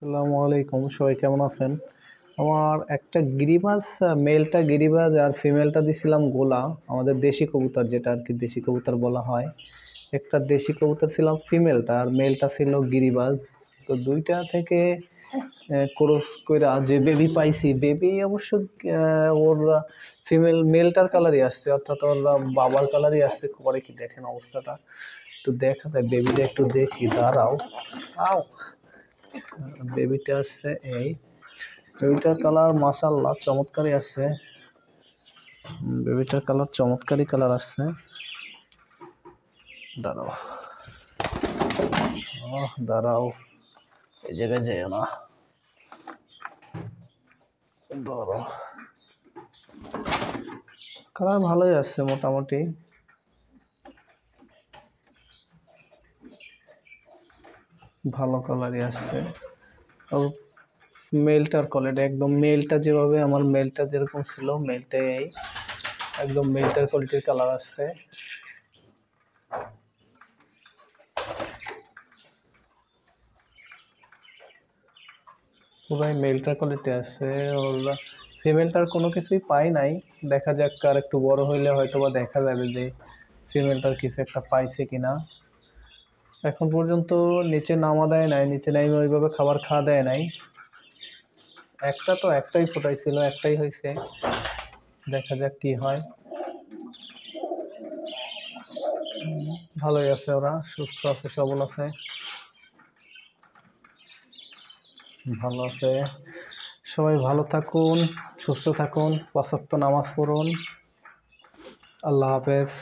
আসসালামু আলাইকুম, সবাই কেমন আছেন? আমার একটা গিরিবাজ, মেলটা গিরিবাজ আর ফিমেলটা দিছিলাম গোলা। আমাদের দেশি কবুতর, যেটা আর কি দেশি কবুতর বলা হয়। একটা দেশি কবুতর ছিলাম ফিমেলটা, আর মেলটা ছিল গিরিবাজ। তো দুইটা থেকে ক্রস কইরা যে বেবি পাইছি, বেবি অবশ্য ওর মেলটার কালারই আসছে, অর্থাৎ ওর বাবার কালারই আসছে। পরে কি দেখেন অবস্থাটা একটু দেখা যায়, বেবিটা একটু দেখি, দাঁড়াও। আও, বেবিটা আসছে এই, বেবিটার কালার মাশাআল্লাহ চমৎকারই আসছে। বেবিটার কালার চমৎকারই কালার আসছে। দাঁড়াও, দাঁড়াও, এই জায়গায় যেও না, ধরো। কালার ভালোই আসছে মোটামুটি। ভালো কালারই আসছে। মেলটার কোয়ালিটি একদম, মেলটা যেভাবে আমার মেলটা যেরকম ছিল, মেলটাই একদম মেলটার কোয়ালিটির কালার আসছে। পুরাই মেলটার কোয়ালিটি আসছে। ওর ফিমেলটার কোনো কিছুই পাই নাই। দেখা যাক, আর একটু বড় হইলে হয়তো বা দেখা যাবে যে ফিমেলটার কিছু একটা পাইছে কিনা। এখন পর্যন্ত নিচে নামা দেয় নাই, নিচে নামে ওইভাবে খাবার খাওয়া দেয় নাই। একটাই ফোটাইছিল, একটাই হয়েছে। দেখা যাক কি হয়। ভালোই আছে, ওরা সুস্থ আছে, সবল আছে, ভালো আছে। সবাই ভালো থাকুন, সুস্থ থাকুন, ৫ ওয়াক্ত নামাজ পড়ুন। আল্লাহ হাফেজ।